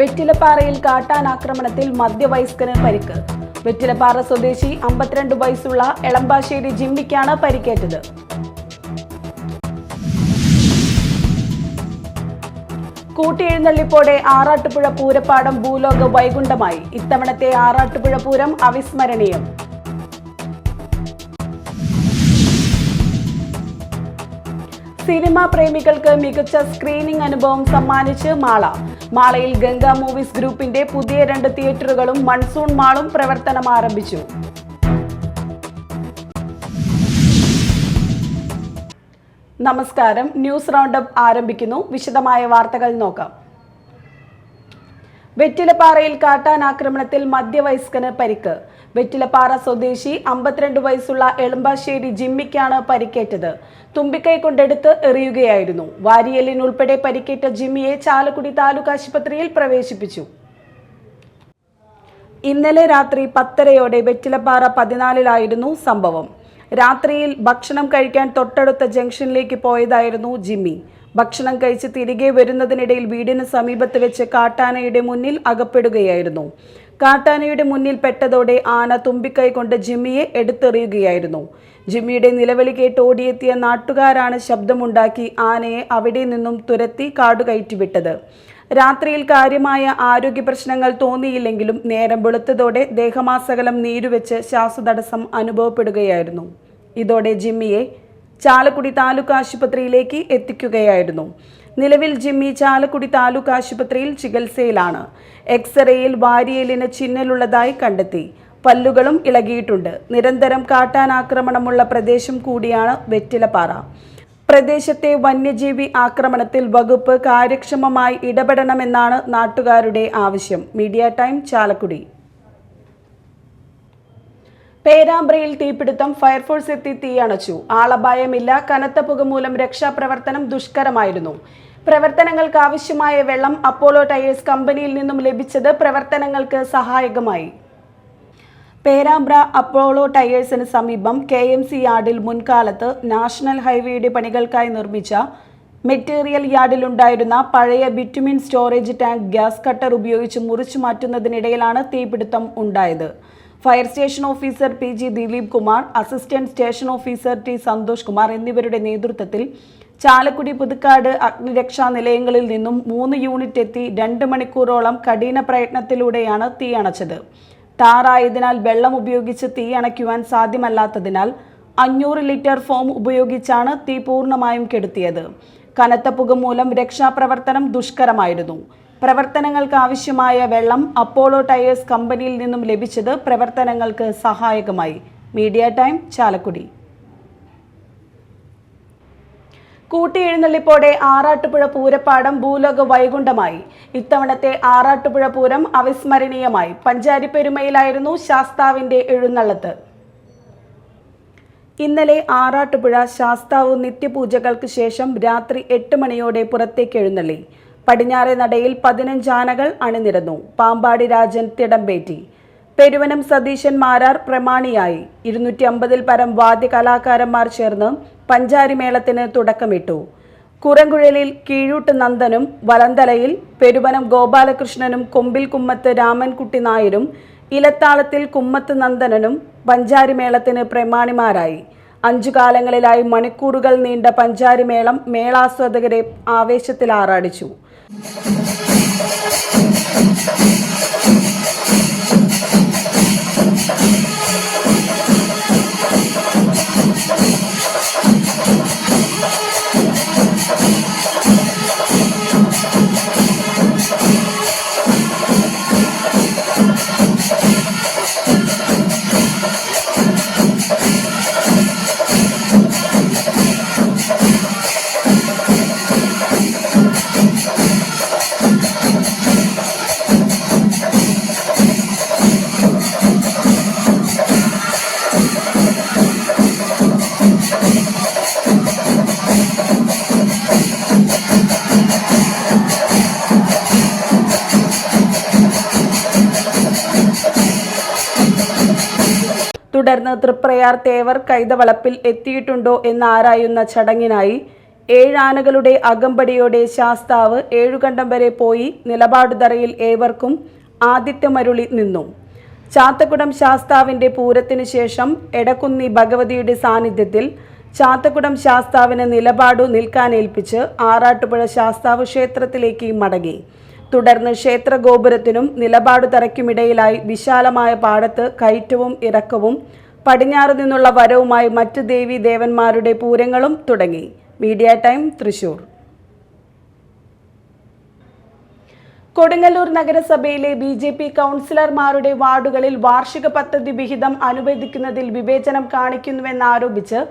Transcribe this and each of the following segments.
വെറ്റിലപ്പാറയിൽ കാട്ടാനാക്രമണത്തിൽ മധ്യവയസ്കന് പരിക്ക്. വെറ്റിലപ്പാറ സ്വദേശി 52 വയസ്സുള്ള എളമ്പാശ്ശേരി ജിമ്മിക്കാണ് പരിക്കേറ്റത്. കൂട്ടിയെഴുന്നള്ളിപ്പോടെ ആറാട്ടുപുഴ പൂരപ്പാടം ഭൂലോക വൈകുണ്ഠമായി. ഇത്തവണത്തെ ആറാട്ടുപുഴ പൂരം അവിസ്മരണീയം. സിനിമാ പ്രേമികൾക്ക് മികച്ച സ്ക്രീനിംഗ് അനുഭവം സമ്മാനിച്ച് മാളയിൽ ഗംഗ മൂവീസ് ഗ്രൂപ്പിന്റെ പുതിയ 2 തിയേറ്ററുകളും മൺസൂൺ മാളും പ്രവർത്തനം ആരംഭിച്ചു. നമസ്കാരം, ന്യൂസ് റൗണ്ടപ്പ് ആരംഭിക്കുന്നു. വിശദമായ വാർത്തകൾ നോക്കാം. വെറ്റിലപ്പാറയിൽ കാട്ടാനാക്രമണത്തിൽ മധ്യവയസ്കന് പരിക്ക്. വെറ്റിലപ്പാറ സ്വദേശി 52 വയസ്സുള്ള എളമ്പാശ്ശേരി ജിമ്മിക്കാണ് പരിക്കേറ്റത്. തുമ്പിക്കൈ കൊണ്ടെടുത്ത് എറിയുകയായിരുന്നു. വാരിയെല്ലിനുൾപ്പെടെ പരിക്കേറ്റ ജിമ്മിയെ ചാലക്കുടി താലൂക്ക് ആശുപത്രിയിൽ പ്രവേശിപ്പിച്ചു. ഇന്നലെ രാത്രി 10:30 വെറ്റിലപ്പാറ 14-ലായിരുന്നു സംഭവം. രാത്രിയിൽ ഭക്ഷണം കഴിക്കാൻ തൊട്ടടുത്ത ജംഗ്ഷനിലേക്ക് പോയതായിരുന്നു ജിമ്മി. ഭക്ഷണം കഴിച്ച് തിരികെ വരുന്നതിനിടയിൽ വീടിന് സമീപത്ത് വെച്ച് കാട്ടാനയുടെ മുന്നിൽ അകപ്പെടുകയായിരുന്നു. കാട്ടാനയുടെ മുന്നിൽ പെട്ടതോടെ ആന തുമ്പിക്കൈ കൊണ്ട് ജിമ്മിയെ എടുത്തെറിയുകയായിരുന്നു. ജിമ്മിയുടെ നിലവിളി കേട്ട് ഓടിയെത്തിയ നാട്ടുകാരാണ് ശബ്ദമുണ്ടാക്കി ആനയെ അവിടെ നിന്നും തുരത്തി കാടുകയറ്റിവിട്ടത്. രാത്രിയിൽ കാര്യമായ ആരോഗ്യ പ്രശ്നങ്ങൾ തോന്നിയില്ലെങ്കിലും നേരം വെളുത്തതോടെ ദേഹമാസകലം നീരുവെച്ച് ശ്വാസതടസ്സം അനുഭവപ്പെടുകയായിരുന്നു. ഇതോടെ ജിമ്മിയെ ചാലക്കുടി താലൂക്ക് ആശുപത്രിയിലേക്ക് എത്തിക്കുകയായിരുന്നു. നിലവിൽ ജിമ്മി ചാലക്കുടി താലൂക്ക് ആശുപത്രിയിൽ ചികിത്സയിലാണ്. എക്സ്റേയിൽ വാരിയെല്ലിന് ചിഹ്നലുള്ളതായി കണ്ടെത്തി. പല്ലുകളും ഇളകിയിട്ടുണ്ട്. നിരന്തരം കാട്ടാനാക്രമണമുള്ള പ്രദേശം കൂടിയാണ് വെറ്റിലപ്പാറ. പ്രദേശത്തെ വന്യജീവി ആക്രമണത്തിൽ വകുപ്പ് കാര്യക്ഷമമായി ഇടപെടണമെന്നാണ് നാട്ടുകാരുടെ ആവശ്യം. Media time Chalakudy. പേരാമ്പ്രയിൽ തീപിടുത്തം. ഫയർഫോഴ്സ് എത്തി തീയണച്ചു. ആളപായമില്ല. കനത്ത പുക മൂലം രക്ഷാപ്രവർത്തനം ദുഷ്കരമായിരുന്നു. പ്രവർത്തനങ്ങൾക്ക് ആവശ്യമായ വെള്ളം അപ്പോളോ ടയേഴ്സ് കമ്പനിയിൽ നിന്നും ലഭിച്ചത് പ്രവർത്തനങ്ങൾക്ക് സഹായകമായി. പേരാമ്പ്ര അപ്പോളോ ടയേഴ്സിന് സമീപം KMC യാർഡിൽ മുൻകാലത്ത് നാഷണൽ ഹൈവേയുടെ പണികൾക്കായി നിർമ്മിച്ച മെറ്റീരിയൽ യാർഡിലുണ്ടായിരുന്ന പഴയ bitumen storage tank gas cutter ഉപയോഗിച്ച് മുറിച്ചു മാറ്റുന്നതിനിടയിലാണ് തീപിടുത്തം ഉണ്ടായത്. Fire station officer PG Dileep Kumar, assistant station officer T Santhosh Kumar എന്നിവരുടെ നേതൃത്വത്തിൽ ചാലക്കുടി പുതുക്കാട് അഗ്നിരക്ഷാ നിലയങ്ങളിൽ നിന്നും 3 യൂണിറ്റ് എത്തി 2 മണിക്കൂറോളം കഠിന പ്രയത്നത്തിലൂടെയാണ് തീ അണച്ചത്. ടാറായതിനാൽ വെള്ളം ഉപയോഗിച്ച് തീ അണയ്ക്കുവാൻ സാധ്യമല്ലാത്തതിനാൽ 500 ലിറ്റർ ഫോം ഉപയോഗിച്ചാണ് തീ പൂർണ്ണമായും കെടുത്തിയത്. കനത്ത പുക മൂലം രക്ഷാപ്രവർത്തനം ദുഷ്കരമായിരുന്നു. പ്രവർത്തനങ്ങൾക്ക് ആവശ്യമായ വെള്ളം അപ്പോളോ ടയേഴ്സ് കമ്പനിയിൽ നിന്നും ലഭിച്ചത് പ്രവർത്തനങ്ങൾക്ക് സഹായകമായി. Media time Chalakudy. കൂട്ടിയെഴുന്നള്ളിപ്പോടെ ആറാട്ടുപുഴ പൂരപ്പാടം ഭൂലോക വൈകുണ്ഠമായി. ഇത്തവണത്തെ ആറാട്ടുപുഴ പൂരം അവിസ്മരണീയമായി. പഞ്ചാരിപ്പെരുമയിലായിരുന്നു ശാസ്താവിന്റെ എഴുന്നള്ളത്ത്. ഇന്നലെ ആറാട്ടുപുഴ ശാസ്താവ് നിത്യപൂജകൾക്ക് ശേഷം രാത്രി 8 മണിയോടെ പുറത്തേക്ക് എഴുന്നള്ളി. പടിഞ്ഞാറെ നടയിൽ 15 ആനകൾ അണിനിരന്നു. പാമ്പാടി രാജൻ തിടമ്പേറ്റി. പെരുവനം സതീശൻ മാരാർ പ്രമാണിയായി. 250-ൽ പരം വാദ്യകലാകാരന്മാർ ചേർന്ന് പഞ്ചാരിമേളത്തിന് തുടക്കമിട്ടു. കുറങ്കുഴലിൽ കീഴൂട്ട് നന്ദനും, വലന്തലയിൽ പെരുവനം ഗോപാലകൃഷ്ണനും, കൊമ്പിൽ കുമ്മത്ത് രാമൻകുട്ടി നായരും, ഇലത്താളത്തിൽ കുമ്മത്ത് നന്ദനനും പഞ്ചാരിമേളത്തിന് പ്രമാണിമാരായി. 5 കാലങ്ങളിലായി മണിക്കൂറുകൾ നീണ്ട പഞ്ചാരിമേളം മേളാസ്വാദകരെ ആവേശത്തിൽ ആറാടിച്ചു. തുടർന്ന് തൃപ്രയാർ തേവർ കൈതവളപ്പിൽ എത്തിയിട്ടുണ്ടോ എന്നാരായുന്ന ചടങ്ങിനായി 7 ആനകളുടെ അകമ്പടിയോടെ ശാസ്താവ് 7 കണ്ടം വരെ പോയി നിലപാടുതറയിൽ ഏവർക്കും ആതിഥ്യമരുളി നിന്നു. ചാത്തക്കുടം ശാസ്താവിന്റെ പൂരത്തിനു ശേഷം എടക്കുന്നി ഭഗവതിയുടെ സാന്നിധ്യത്തിൽ ചാത്തക്കുടം ശാസ്താവിന് നിലപാടു നിൽക്കാനേൽപ്പിച്ച് ആറാട്ടുപുഴ ശാസ്താവ് ക്ഷേത്രത്തിലേക്ക് മടങ്ങി. തുടർന്ന് ക്ഷേത്രഗോപുരത്തിനും നിലപാടുതറയ്ക്കുമിടയിലായി വിശാലമായ പാടത്ത് കയറ്റവും ഇറക്കവും പടിഞ്ഞാറ് നിന്നുള്ള വരവുമായി മറ്റ് ദേവീ ദേവന്മാരുടെ പൂരങ്ങളും തുടങ്ങി. Media time, Thrissur. കൊടുങ്ങല്ലൂർ നഗരസഭയിലെ BJP കൗൺസിലർമാരുടെ വാർഡുകളിൽ വാർഷിക പദ്ധതി വിഹിതം അനുവദിക്കുന്നതിൽ വിവേചനം കാണിക്കുന്നുവെന്നാരോപിച്ച്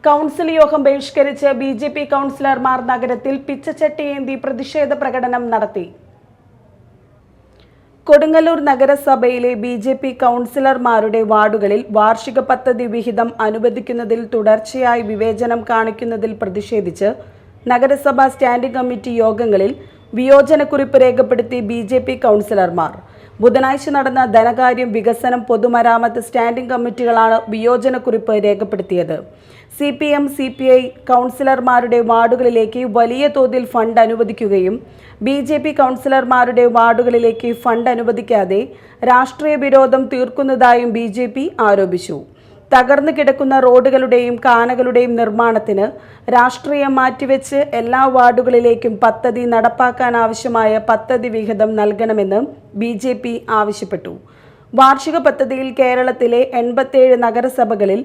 കൗൺസിൽ യോഗം ബഹിഷ്കരിച്ച് BJP കൗൺസിലർമാർ നഗരത്തിൽ പിച്ചച്ചട്ടിയേന്തി പ്രതിഷേധ പ്രകടനം നടത്തി. കൊടുങ്ങല്ലൂർ നഗരസഭയിലെ BJP കൗൺസിലർമാരുടെ വാർഡുകളിൽ വാർഷിക പദ്ധതി വിഹിതം അനുവദിക്കുന്നതിൽ തുടർച്ചയായി വിവേചനം കാണിക്കുന്നതിൽ പ്രതിഷേധിച്ച് നഗരസഭാ സ്റ്റാൻഡിംഗ് കമ്മിറ്റി യോഗങ്ങളിൽ വിയോജനക്കുറിപ്പ് രേഖപ്പെടുത്തി BJP കൗൺസിലർമാർ. ബുധനാഴ്ച നടന്ന ധനകാര്യം, വികസനം, പൊതുമരാമത്ത് സ്റ്റാൻഡിംഗ് കമ്മിറ്റികളാണ് വിയോജനക്കുറിപ്പ് രേഖപ്പെടുത്തിയത്. CPM, CPI കൗൺസിലർമാരുടെ വാർഡുകളിലേക്ക് വലിയ തോതിൽ ഫണ്ട് അനുവദിക്കുകയും BJP കൗൺസിലർമാരുടെ വാർഡുകളിലേക്ക് ഫണ്ട് അനുവദിക്കാതെ രാഷ്ട്രീയ വിരോധം തീർക്കുന്നതായും BJP ആരോപിച്ചു. തകർന്നു കിടക്കുന്ന റോഡുകളുടെയും കാനകളുടെയും നിർമ്മാണത്തിന് രാഷ്ട്രീയം മാറ്റിവെച്ച് എല്ലാ വാർഡുകളിലേക്കും പദ്ധതി നടപ്പാക്കാനാവശ്യമായ പദ്ധതി വിഹിതം നൽകണമെന്ന് BJP ആവശ്യപ്പെട്ടു. വാർഷിക പദ്ധതിയിൽ കേരളത്തിലെ 87 നഗരസഭകളിൽ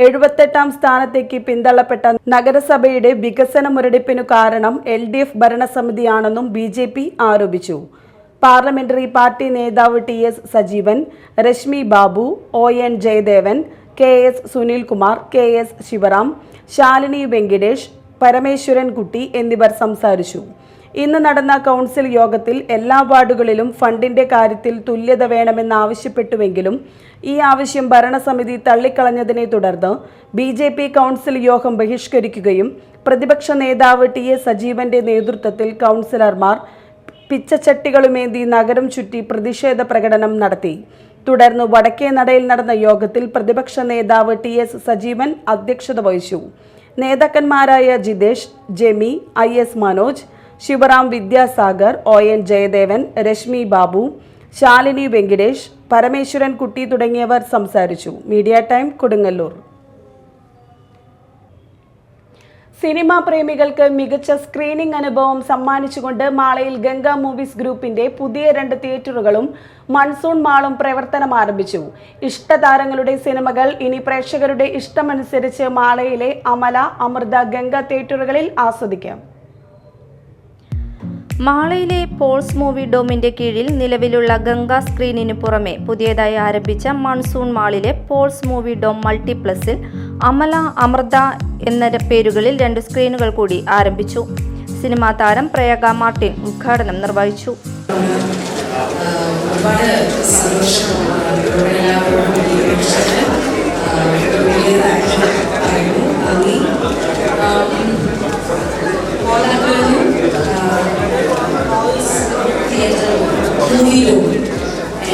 78ാം സ്ഥാനത്തേക്ക് പിന്തള്ളപ്പെട്ട നഗരസഭയുടെ വികസന മുരടിപ്പിനു കാരണം LDF ഭരണസമിതിയാണെന്നും BJP ആരോപിച്ചു. പാർലമെന്ററി പാർട്ടി നേതാവ് TS Sajeevan, Reshmi Babu, ON Jayadevan, KS Sunilkumar, KS Sivaram, Shalini Venkitesh, Parameswaran Kutty എന്നിവർ സംസാരിച്ചു. ഇന്ന് നടന്ന കൗൺസിൽ യോഗത്തിൽ എല്ലാ വാർഡുകളിലും ഫണ്ടിന്റെ കാര്യത്തിൽ തുല്യത വേണമെന്നാവശ്യപ്പെട്ടുവെങ്കിലും ഈ ആവശ്യം ഭരണസമിതി തള്ളിക്കളഞ്ഞതിനെ തുടർന്ന് BJP കൗൺസിൽ യോഗം ബഹിഷ്കരിക്കുകയും പ്രതിപക്ഷ നേതാവ് TS സജീവന്റെ നേതൃത്വത്തിൽ കൗൺസിലർമാർ പിച്ചച്ചട്ടികളുമേന്തി നഗരം ചുറ്റി പ്രതിഷേധ പ്രകടനം നടത്തി. തുടർന്ന് വടക്കേ നടയിൽ നടന്ന യോഗത്തിൽ പ്രതിപക്ഷ നേതാവ് TS സജീവൻ അധ്യക്ഷത വഹിച്ചു. നേതാക്കന്മാരായ ജിതേഷ്, ജെമി, IS മനോജ്, ശിവറാം വിദ്യാസാഗർ, ON ജയദേവൻ, രശ്മി ബാബു, ശാലിനി വെങ്കിടേഷ്, പരമേശ്വരൻ കുട്ടി തുടങ്ങിയവർ സംസാരിച്ചു. Media time, Kodungallur. സിനിമാ പ്രേമികൾക്ക് മികച്ച സ്ക്രീനിംഗ് അനുഭവം സമ്മാനിച്ചുകൊണ്ട് മാളയിൽ ഗംഗ മൂവീസ് ഗ്രൂപ്പിന്റെ പുതിയ 2 തിയേറ്ററുകളും മൺസൂൺ മാളും പ്രവർത്തനം ആരംഭിച്ചു. ഇഷ്ടതാരങ്ങളുടെ സിനിമകൾ ഇനി പ്രേക്ഷകരുടെ ഇഷ്ടമനുസരിച്ച് മാളയിലെ അമല, അമൃത, ഗംഗ തിയേറ്ററുകളിൽ ആസ്വദിക്കാം. മാളയിലെ പോൾസ് മൂവി ഡോമിന്റെ കീഴിൽ നിലവിലുള്ള ഗംഗ സ്ക്രീനിനു പുറമെ പുതിയതായി ആരംഭിച്ച മൺസൂൺ മാളിലെ പോൾസ് മൂവി ഡോം മൾട്ടിപ്ലക്സിൽ അമല, അമൃത എന്ന പേരുകളിൽ 2 സ്ക്രീനുകൾ കൂടി ആരംഭിച്ചു. സിനിമാ താരം പ്രയാഗ മാർട്ടിൻ ഉദ്ഘാടനം നിർവഹിച്ചു.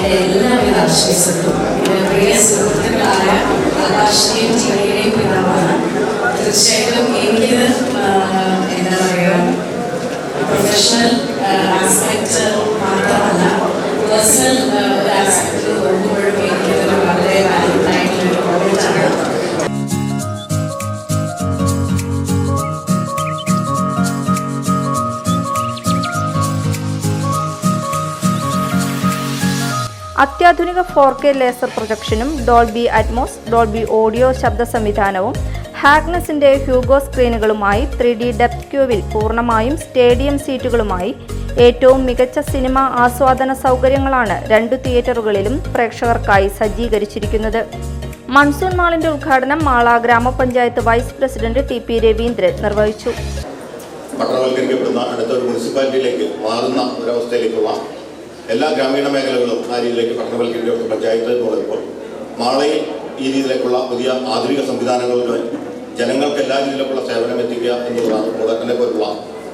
എല്ലാവിധ ആശംസകളും പ്രിയ സുഹൃത്തുക്കളായ ആകാശിനെയും ചിലയുടെയും പിതാവാണ്. തീർച്ചയായിട്ടും എനിക്ക് എന്താ പറയുക, പ്രൊഫഷണൽ ആസ്പെക്ട് മാത്രമല്ല പേഴ്സണൽ ഒരു ആസ്പെക്ട് നോക്കുമ്പോഴും എനിക്കതൊരു വളരെ വാല്യൂബിളായിട്ടുള്ളൊരു പ്രോജക്റ്റാണ്. അത്യാധുനിക 4K ലേസർ പ്രൊജക്ഷനും ഡോൾബി അറ്റ്മോസ്, ഡോൾബി ഓഡിയോ ശബ്ദ സംവിധാനവും ഹാഗ്നസിന്റെ ഹ്യൂഗോ സ്ക്രീനുകളുമായി 3D ഡെപ്ത് ക്യൂവിൽ പൂർണ്ണമായും സ്റ്റേഡിയം സീറ്റുകളുമായി ഏറ്റവും മികച്ച സിനിമാ ആസ്വാദന സൗകര്യങ്ങളാണ് 2 തിയേറ്ററുകളിലും പ്രേക്ഷകർക്കായി സജ്ജീകരിച്ചിരിക്കുന്നത്. മൺസൂൺ മാളിന്റെ ഉദ്ഘാടനം മാള ഗ്രാമപഞ്ചായത്ത് വൈസ് പ്രസിഡന്റ് TP രവീന്ദ്രൻ നിർവഹിച്ചു. പട്ടണവൽക്കരിക്കപ്പെടുന്ന അടുത്തൊരു മുനിസിപ്പാലിറ്റിയിലേക്ക് മാറുന്ന ഒരവസ്ഥയിലേക്കുള്ള എല്ലാ ഗ്രാമീണ മേഖലകളും ആ രീതിയിലേക്ക് പട്ടണവൽക്കരിക്കപ്പെട്ട പഞ്ചായത്ത് എന്ന് പറയുമ്പോൾ മാളയിൽ ഈ രീതിയിലേക്കുള്ള പുതിയ ആധുനിക സംവിധാനങ്ങളുടെ ജനങ്ങൾക്ക് എല്ലാ രീതിയിലേക്കുള്ള സേവനം എത്തിക്കുക എന്നുള്ളതാണ് പോളേട്ടനെ പോലുള്ള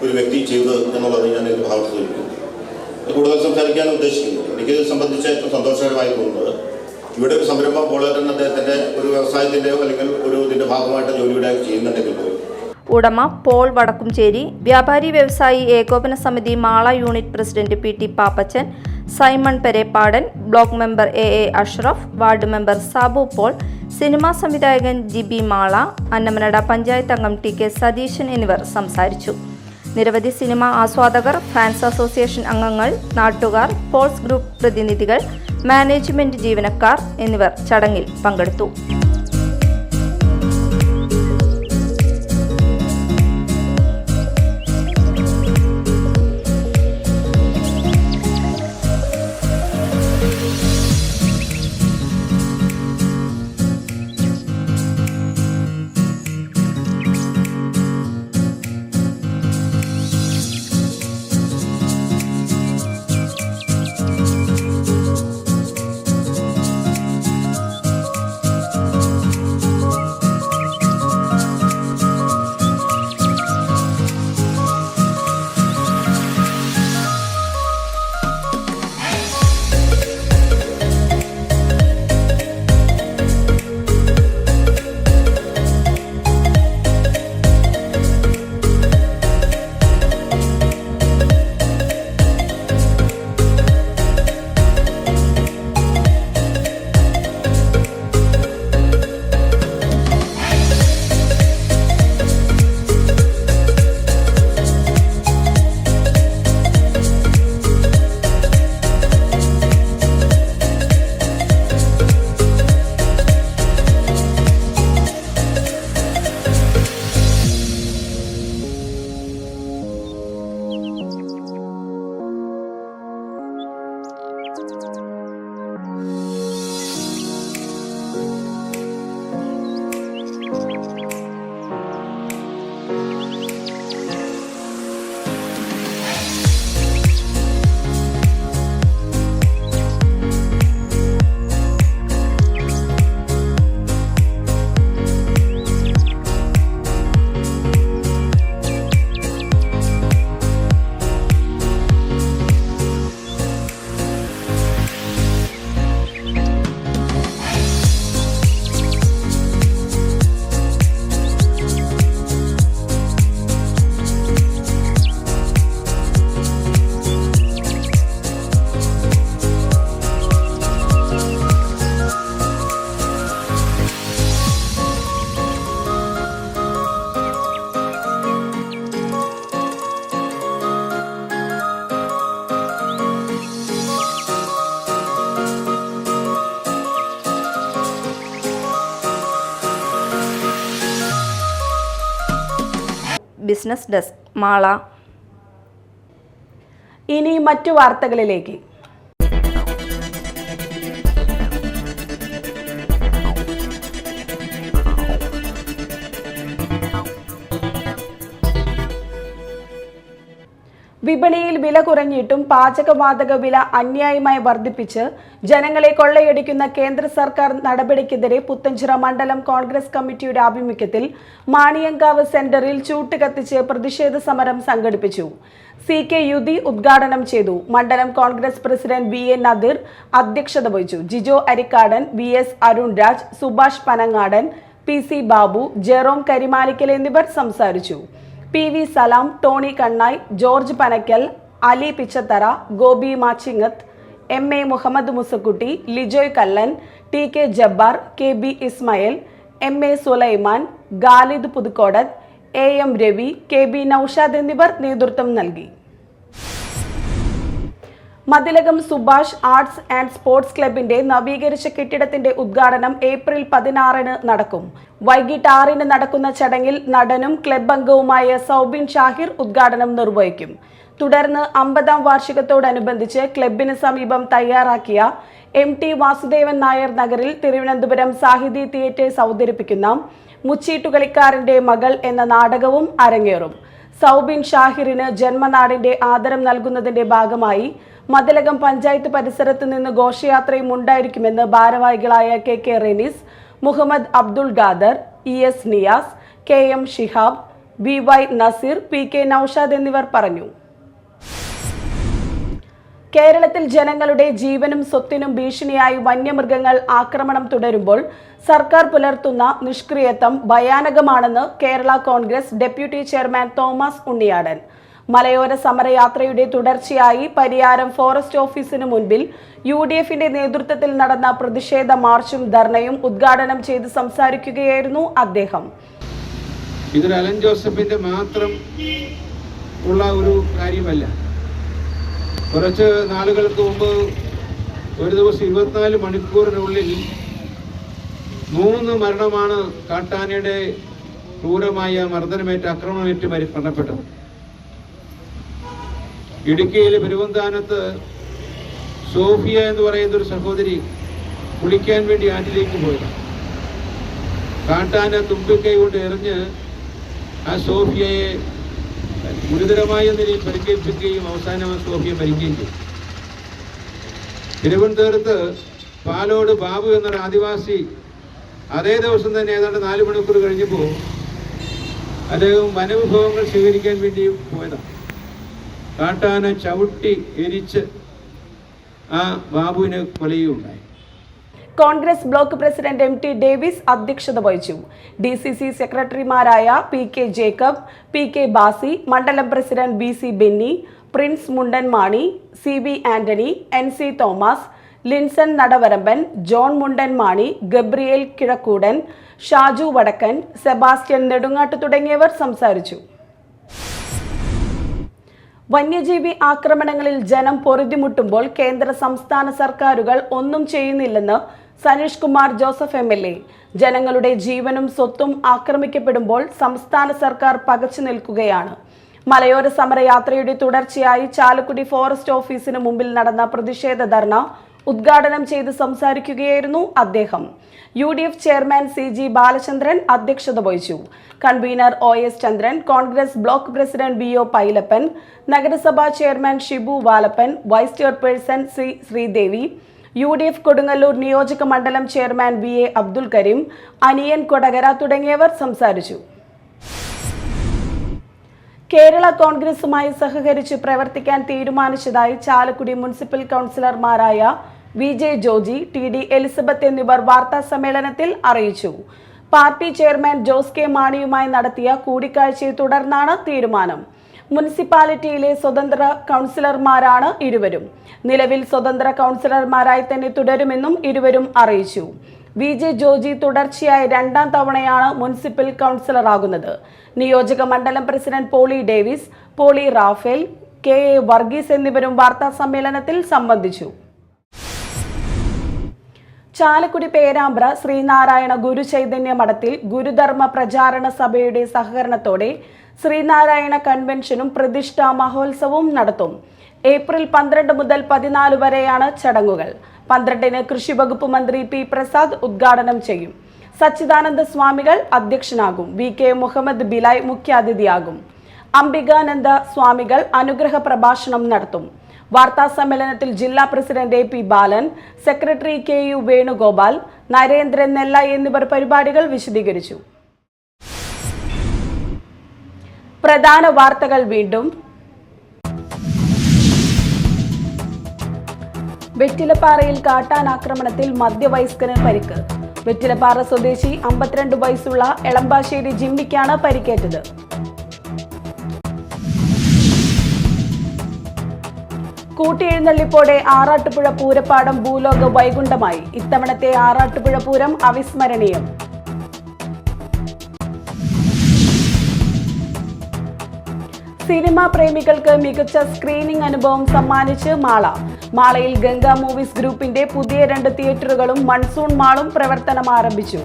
ഒരു വ്യക്തി ചെയ്തത് എന്നുള്ളത് ഞാൻ ഇതിൽ ഭാഗത്തുനിൽക്കുന്നു. കൂടുതൽ സംസാരിക്കാൻ ഉദ്ദേശിക്കുന്നത് എനിക്കിത് സംബന്ധിച്ച് ഏറ്റവും സന്തോഷകരമായി തോന്നുന്നത് ഇവിടെ ഒരു സംരംഭം പോളേട്ടൻ അദ്ദേഹത്തിൻ്റെ ഒരു വ്യവസായത്തിൻ്റെയോ അല്ലെങ്കിൽ ഒരു ഇതിൻ്റെ ഭാഗമായിട്ട് ജോലിയുടെ ചെയ്യുന്നുണ്ടെങ്കിൽ പോലും ഉടമ പോൾ വടക്കുംചേരി, വ്യാപാരി വ്യവസായി ഏകോപന സമിതി Mala unit president PT Pappachan, Simon Perepadan, block member AA Ashraf, ward member Sabu Paul, cinema സംവിധായകൻ GB മാള, അന്നമനട പഞ്ചായത്ത് അംഗം TK സതീശൻ എന്നിവർ സംസാരിച്ചു. നിരവധി സിനിമാ ആസ്വാദകർ, ഫാൻസ് അസോസിയേഷൻ അംഗങ്ങൾ, നാട്ടുകാർ, പോൾസ് ഗ്രൂപ്പ് പ്രതിനിധികൾ, മാനേജ്മെന്റ് ജീവനക്കാർ എന്നിവർ ചടങ്ങിൽ പങ്കെടുത്തു. Business desk Mala. ഇനി മറ്റു വാർത്തകളിലേക്ക്. വിപണിയിൽ വില കുറഞ്ഞിട്ടും പാചകവാതക വില അന്യായമായി വർദ്ധിപ്പിച്ച് ജനങ്ങളെ കൊള്ളയടിക്കുന്ന കേന്ദ്ര സർക്കാർ നടപടിക്കെതിരെ പുത്തഞ്ചിറ മണ്ഡലം കോൺഗ്രസ് കമ്മിറ്റിയുടെ ആഭിമുഖ്യത്തിൽ മാണിയങ്കാവ് സെന്ററിൽ ചൂട്ട് കത്തിച്ച് പ്രതിഷേധ സമരം സംഘടിപ്പിച്ചു. CK യുതി ഉദ്ഘാടനം ചെയ്തു. മണ്ഡലം കോൺഗ്രസ് പ്രസിഡന്റ് VA നദീർ അധ്യക്ഷത വഹിച്ചു. ജിജോ അരിക്കാടൻ, VS അരുൺ രാജ്, സുഭാഷ് പനങ്ങാടൻ, PC ബാബു, ജെറോം കരിമാലിക്കൽ എന്നിവർ സംസാരിച്ചു. PV Salam, Tony Kannai, George Panakkal, Ali Pichathara, Gopi Machingath, MA Muhammed Musakutty, Lijoy Kallan, TK Jabbar, KB Ismail, MA Sulaiman, Khalid Puthukodath, AM Ravi, KB Noushad എന്നിവർ നേതൃത്വം നൽകി. Mathilakam Subhash arts and sports ക്ലബിന്റെ നവീകരിച്ച കെട്ടിടത്തിന്റെ ഉദ്ഘാടനം ഏപ്രിൽ 16 നടക്കും. വൈകിട്ട് 6 നടക്കുന്ന ചടങ്ങിൽ നടനും ക്ലബ് അംഗവുമായ സൗബിൻ ഷാഹിർ ഉദ്ഘാടനം നിർവഹിക്കും. തുടർന്ന് 50ാം വാർഷികത്തോടനുബന്ധിച്ച് ക്ലബിന് സമീപം തയ്യാറാക്കിയ MT വാസുദേവൻ നായർ നഗറിൽ തിരുവനന്തപുരം സാഹിതി തിയേറ്റേഴ്സ് അവതരിപ്പിക്കുന്ന മുച്ചീട്ടുകളിക്കാരന്റെ മകൾ എന്ന നാടകവും അരങ്ങേറും. സൗബിൻ ഷാഹിറിന് ജന്മനാടിന്റെ ആദരം നൽകുന്നതിന്റെ ഭാഗമായി മതിലകം പഞ്ചായത്ത് പരിസരത്ത് നിന്ന് ഘോഷയാത്രയും ഉണ്ടായിരിക്കുമെന്ന് ഭാരവാഹികളായ KK Renees, Muhammad Abdul Khader, ES Niyas, KM Shihab, BY Naseer, PK Naushad എന്നിവർ പറഞ്ഞു. കേരളത്തിൽ ജനങ്ങളുടെ ജീവനും സ്വത്തിനും ഭീഷണിയായി വന്യമൃഗങ്ങൾ ആക്രമണം തുടരുമ്പോൾ സർക്കാർ പുലർത്തുന്ന നിഷ്ക്രിയത്വം ഭയാനകമാണെന്ന് കേരള കോൺഗ്രസ് ഡെപ്യൂട്ടി ചെയർമാൻ തോമസ് ഉണ്ണിയാടൻ. മലയോര സമരയാത്രയുടെ തുടർച്ചയായി പരിയാരം ഫോറസ്റ്റ് ഓഫീസിന് മുൻപിൽ UDFന്റെ നേതൃത്വത്തിൽ നടന്ന പ്രതിഷേധ മാർച്ചും ധർണയും ഉദ്ഘാടനം ചെയ്ത് സംസാരിക്കുകയായിരുന്നു അദ്ദേഹം. ഇതൊരു അലൻ ജോസഫിന്റെ മാത്രം ഉള്ള ഒരു കാര്യമല്ല. കുറച്ച് നാളുകൾക്ക് മുമ്പ് ഒരു ദിവസം 24 മണിക്കൂറിനുള്ളിൽ 3 മരണമാണ് കാട്ടാനയുടെ ക്രൂരമായ മർദ്ദനമേറ്റ് ആക്രമണമേറ്റ് മരണപ്പെട്ടത്. ഇടുക്കിയിലെ പെരുവന്താനത്ത് സോഫിയ എന്ന് പറയുന്ന ഒരു സഹോദരി കുളിക്കാൻ വേണ്ടി ആറ്റിലേക്ക് പോയതാണ്. കാട്ടാന തുമ്പിക്കൈ കൊണ്ട് എറിഞ്ഞ് ആ സോഫിയയെ ഗുരുതരമായ നിലയിൽ പരിക്കേൽപ്പിക്കുകയും അവസാനം ആ സോഫിയ മരിക്കുകയും ചെയ്തു. തിരുവനന്തപുരത്ത് പാലോട് ബാബു എന്നൊരു ആദിവാസി അതേ ദിവസം തന്നെ ഏതാണ്ട് 4 മണിക്കൂർ കഴിഞ്ഞപ്പോൾ അദ്ദേഹം വനവിഭവങ്ങൾ സ്വീകരിക്കാൻ വേണ്ടി പോയതാണ്. കാട്ടാന ചവിട്ടി എരിച്ച് ആ ബാബുവിനെ കൊലയുണ്ടായി. Congress block president MT Davis അധ്യക്ഷത വഹിച്ചു. DCC സെക്രട്ടറിമാരായ PK ജേക്കബ്, PK ബാസി, മണ്ഡലം president BC Benny, Prince Mundan Mani, CB Antony, NC Thomas, Linson Nadavaramban, John Mundan Mani, Gabriel Kizhakkudan, Shaju Vadakkan, Sebastian Nedungatt തുടങ്ങിയവർ സംസാരിച്ചു. വന്യജീവി ആക്രമണങ്ങളിൽ ജനം പൊറുതിമുട്ടുമ്പോൾ കേന്ദ്ര സംസ്ഥാന സർക്കാരുകൾ ഒന്നും ചെയ്യുന്നില്ലെന്ന് സനീഷ് കുമാർ ജോസഫ് MLA. ജനങ്ങളുടെ ജീവനും സ്വത്തും ആക്രമിക്കപ്പെടുമ്പോൾ സംസ്ഥാന സർക്കാർ പകച്ചു നിൽക്കുകയാണ്. മലയോര സമരയാത്രയുടെ തുടർച്ചയായി ചാലക്കുടി ഫോറസ്റ്റ് ഓഫീസിന് മുമ്പിൽ നടന്ന പ്രതിഷേധ ധർണ ഉദ്ഘാടനം ചെയ്ത് സംസാരിക്കുകയായിരുന്നു അദ്ദേഹം. UDF ചെയർമാൻ CG ബാലചന്ദ്രൻ അധ്യക്ഷത വഹിച്ചു. Convener OS Chandran, Congress block president BO Pailappan, നഗരസഭാ chairman Shibu Valappan, vice chairperson Sreedevi, UDF Kodungallur നിയോജക മണ്ഡലം ചെയർമാൻ VA അബ്ദുൽ കരീം, അനിയൻ കൊടകര തുടങ്ങിയവർ സംസാരിച്ചു. കേരള കോൺഗ്രസുമായി സഹകരിച്ച് പ്രവർത്തിക്കാൻ തീരുമാനിച്ചതായി ചാലക്കുടി മുനിസിപ്പൽ കൗൺസിലർമാരായ VJ ജോജി, TD എലിസബത്ത് എന്നിവർ വാർത്താ സമ്മേളനത്തിൽ അറിയിച്ചു. പാർട്ടി ചെയർമാൻ ജോസ് കെ മാണിയുമായി നടത്തിയ കൂടിക്കാഴ്ചയെ തുടർന്നാണ് തീരുമാനം. മുനിസിപ്പാലിറ്റിയിലെ സ്വതന്ത്ര കൗൺസിലർമാരാണ് ഇരുവരും. നിലവിൽ സ്വതന്ത്ര കൗൺസിലർമാരായി തന്നെ തുടരുമെന്നും ഇരുവരും അറിയിച്ചു. VJ ജോജി തുടർച്ചയായ 2ാം തവണയാണ് മുനിസിപ്പൽ കൗൺസിലറാകുന്നത്. നിയോജക മണ്ഡലം president Poly Davis, Poly Raphael, KA Varghese എന്നിവരും വാർത്താ സമ്മേളനത്തിൽ സംബന്ധിച്ചു. ചാലക്കുടി പേരാമ്പ്ര ശ്രീനാരായണ ഗുരു ചൈതന്യ മഠത്തിൽ ഗുരുധർമ്മ പ്രചാരണ സഭയുടെ സഹകരണത്തോടെ ശ്രീനാരായണ കൺവെൻഷനും പ്രതിഷ്ഠാ മഹോത്സവവും നടത്തും. ഏപ്രിൽ 12 മുതൽ 14 വരെയാണ് ചടങ്ങുകൾ. 12-ന് കൃഷി വകുപ്പ് മന്ത്രി P പ്രസാദ് ഉദ്ഘാടനം ചെയ്യും. സച്ചിദാനന്ദ സ്വാമികൾ അധ്യക്ഷനാകും. VK മുഹമ്മദ് ബിലായ് മുഖ്യാതിഥിയാകും. അംബികാനന്ദ സ്വാമികൾ അനുഗ്രഹ പ്രഭാഷണം നടത്തും. വാർത്താ സമ്മേളനത്തിൽ ജില്ലാ പ്രസിഡന്റ് AP ബാലൻ, സെക്രട്ടറി KU വേണുഗോപാൽ, നരേന്ദ്രൻ നെല്ല എന്നിവർ പരിപാടികൾ വിശദീകരിച്ചു. പ്രധാന വാർത്തകൾ വീണ്ടും. വെറ്റിലപ്പാറയിൽ കാട്ടാനാക്രമണത്തിൽ മധ്യവയസ്കന് പരിക്ക്. വെറ്റിലപ്പാറ സ്വദേശി 52 വയസ്സുള്ള എളമ്പാശ്ശേരി ജിമ്മിക്കാണ് പരിക്കേറ്റത്. കൂട്ടിയെഴുന്നള്ളിപ്പോടെ ആറാട്ടുപുഴ പൂരപ്പാടം ഭൂലോക വൈകുണ്ഠമായി. ഇത്തവണത്തെ ആറാട്ടുപുഴ പൂരം അവിസ്മരണീയം. സിനിമാ പ്രേമികൾക്ക് മികച്ച സ്ക്രീനിംഗ് അനുഭവം സമ്മാനിച്ച് മാള. മാളയിൽ ഗംഗ മൂവീസ് ഗ്രൂപ്പിന്റെ പുതിയ 2 തിയേറ്ററുകളും മൺസൂൺ മാളും പ്രവർത്തനം ആരംഭിച്ചു.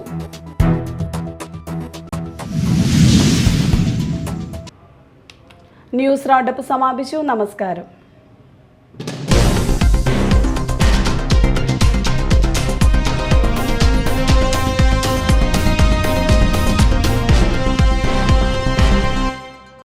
ന്യൂസ് റൗണ്ടപ്പ് സമാപിച്ചു. നമസ്കാരം.